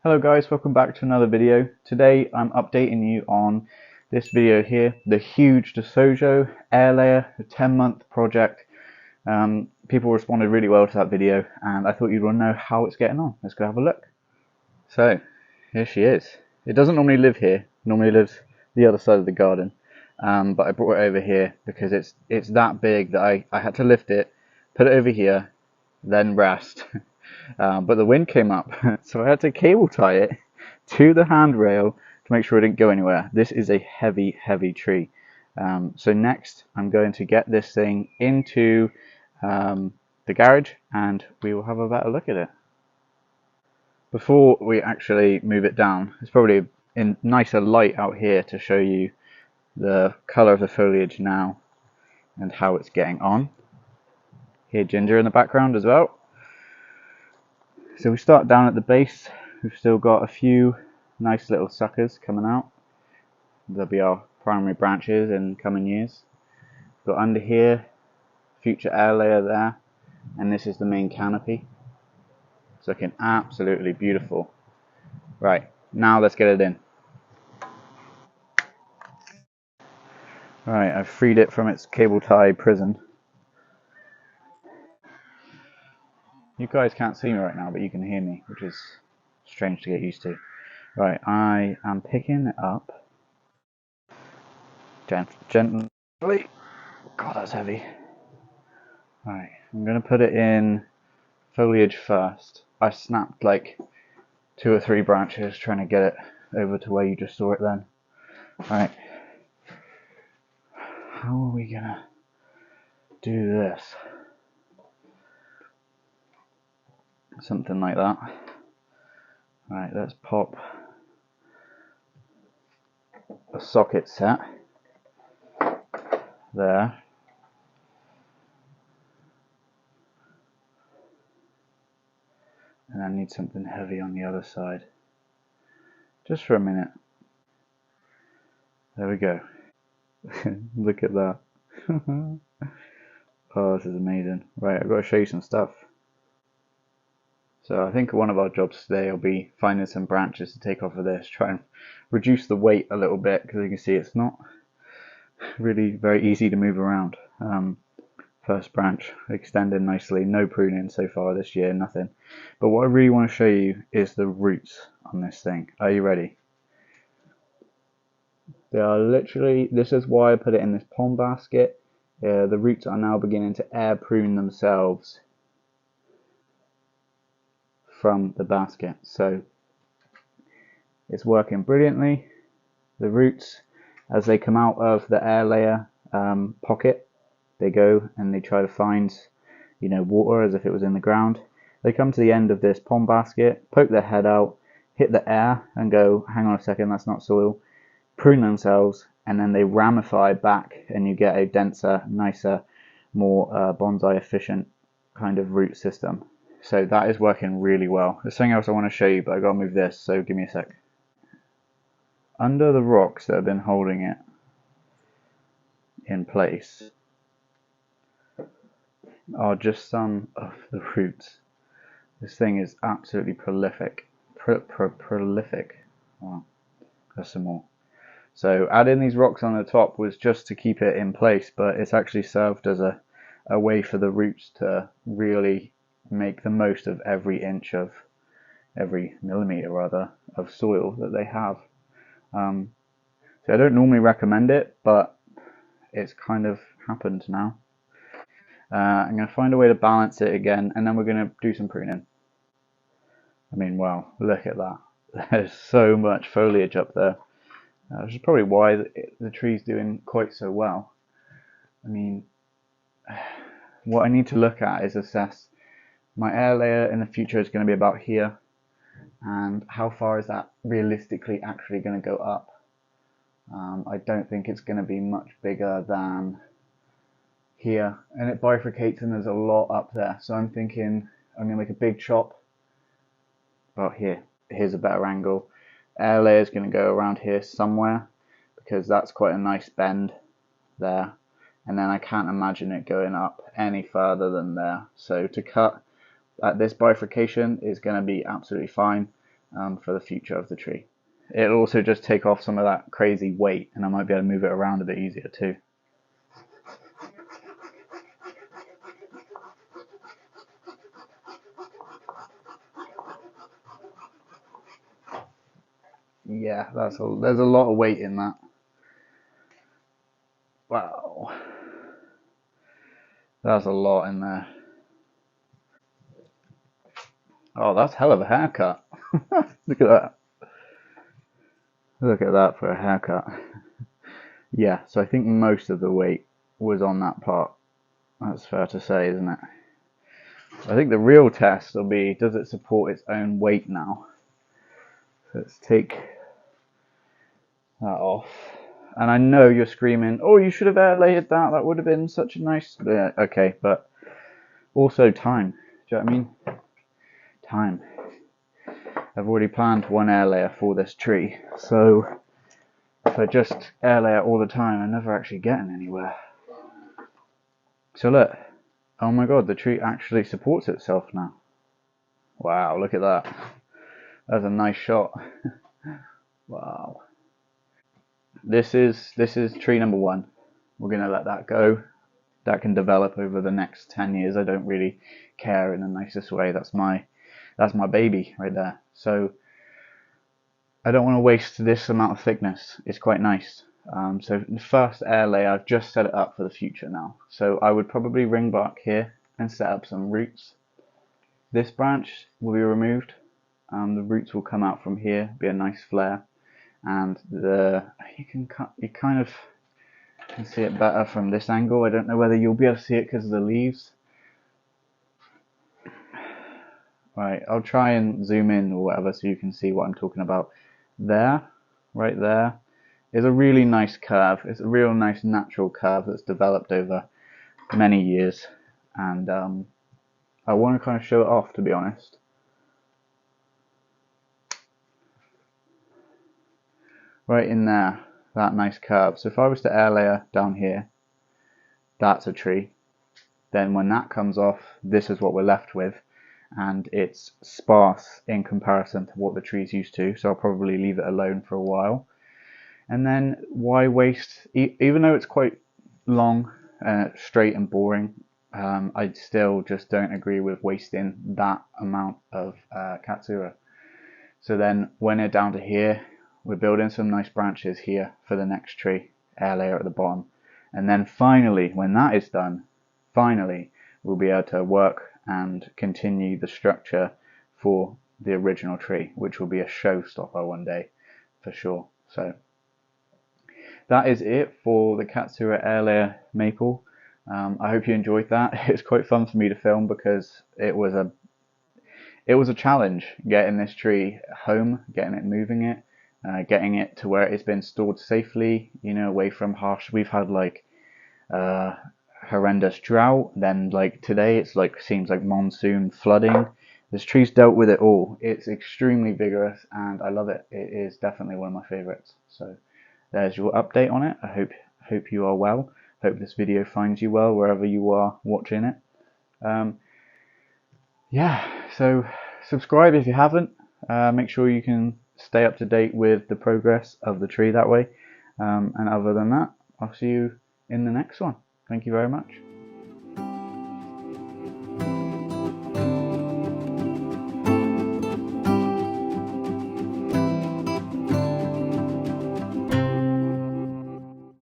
Hello guys, welcome back to another video. Today I'm updating you on this video here, the huge Deshojo air layer, a 10-month project. People responded really well to that video and I thought you'd want to know how it's getting on. Let's go have a look. So, here she is. It doesn't normally live here, it normally lives the other side of the garden. But I brought it over here because it's that big that I had to lift it, put it over here, then rest. But the wind came up, so I had to cable tie it to the handrail to make sure it didn't go anywhere. This is a heavy, heavy tree. So next I'm going to get this thing into the garage and we will have a better look at it. Before we actually move it down, it's probably in nicer light out here to show you the colour of the foliage now and how it's getting on. Here Ginger in the background as well. So we start down at the base. We've still got a few nice little suckers coming out. They'll be our primary branches in coming years. Got under here, future air layer there, and this is the main canopy. It's looking absolutely beautiful. Right, now let's get it in. Right, I've freed it from its cable tie prison. You guys can't see me right now, but you can hear me, which is strange to get used to. Right, I am picking it up gently. God, that's heavy. Right, I'm going to put it in foliage first. I snapped like 2 or 3 branches trying to get it over to where you just saw it then. Right, how are we going to do this? Something like that. Right, let's pop a socket set there. And I need something heavy on the other side. Just for a minute. There we go. Look at that. Oh, this is amazing. Right, I've got to show you some stuff. So I think one of our jobs today will be finding some branches to take off of this, try and reduce the weight a little bit, because you can see it's not really very easy to move around. First branch extended nicely, no pruning so far this year, nothing. But what I really want to show you is the roots on this thing. Are you ready? They are literally, this is why I put it in this pond basket. The roots are now beginning to air prune themselves from the basket. So it's working brilliantly. The roots, as they come out of the air layer pocket, they go and they try to find, water as if it was in the ground. They come to the end of this pond basket, poke their head out, hit the air and go, hang on a second, that's not soil, prune themselves, and then they ramify back and you get a denser, nicer, more bonsai efficient kind of root system. So that is working really well. There's something else I want to show you, but I've got to move this, so give me a sec. Under the rocks that have been holding it in place are just some of the roots. This thing is absolutely prolific. Prolific. Wow, there's some more. So adding these rocks on the top was just to keep it in place, but it's actually served as a way for the roots to really make the most of every inch of, every millimeter rather, of soil that they have. So I don't normally recommend it, but it's kind of happened now. I'm going to find a way to balance it again, and then we're going to do some pruning. I mean, wow, look at that. There's so much foliage up there. Which is probably why the tree's doing quite so well. I mean, what I need to look at is assess my air layer in the future is going to be about here, and how far is that realistically actually going to go up. I don't think it's going to be much bigger than here, and it bifurcates and there's a lot up there, so I'm thinking I'm going to make a big chop about here. Here's a better angle. Air layer is going to go around here somewhere, because that's quite a nice bend there, and then I can't imagine it going up any further than there. So to cut at this bifurcation is going to be absolutely fine, for the future of the tree. It'll also just take off some of that crazy weight, and I might be able to move it around a bit easier too. Yeah, there's a lot of weight in that. Wow, that's a lot in there. Oh, that's hell of a haircut. Look at that. Look at that for a haircut. Yeah, so I think most of the weight was on that part. That's fair to say, isn't it? I think the real test will be, does it support its own weight now? So let's take that off. And I know you're screaming, oh, you should have air layered that. That would have been such a nice... Yeah, okay, but also time. Do you know what I mean? Time. I've already planned one air layer for this tree. So if I just air layer all the time, I'm never actually getting anywhere. So look. Oh my god, the tree actually supports itself now. Wow, look at that. That's a nice shot. Wow. This is tree number 1. We're gonna let that go. That can develop over the next 10 years. I don't really care in the nicest way. That's my baby right there. So I don't want to waste this amount of thickness. It's quite nice. So the first air layer, I've just set it up for the future now. So I would probably ring bark here and set up some roots. This branch will be removed. The roots will come out from here, be a nice flare, and you kind of can see it better from this angle. I don't know whether you'll be able to see it because of the leaves. Right, I'll try and zoom in or whatever so you can see what I'm talking about. There, right there, is a really nice curve. It's a real nice natural curve that's developed over many years, and I want to kind of show it off, to be honest. Right in there, that nice curve. So if I was to air layer down here, that's a tree. Then when that comes off, this is what we're left with, and it's sparse in comparison to what the tree's used to, so I'll probably leave it alone for a while. And then why waste, even though it's quite long, straight and boring, I still just don't agree with wasting that amount of Katsura. So then when they're down to here, we're building some nice branches here for the next tree, air layer at the bottom. And then finally, when that is done, finally we'll be able to work and continue the structure for the original tree, which will be a showstopper one day for sure. So that is it for the Katsura air layer maple. I hope you enjoyed that. It's quite fun for me to film because it was a challenge getting this tree home, getting it moving it, getting it to where it's been stored safely, you know, away from harsh. We've had like horrendous drought, then like today it's like seems like monsoon flooding. This tree's dealt with it all. It's extremely vigorous and I love it. It is definitely one of my favorites. So there's your update on it. I hope you are well. Hope this video finds you well wherever you are watching it. Yeah, so subscribe if you haven't. Make sure you can stay up to date with the progress of the tree that way. And other than that, I'll see you in the next one. Thank you very much.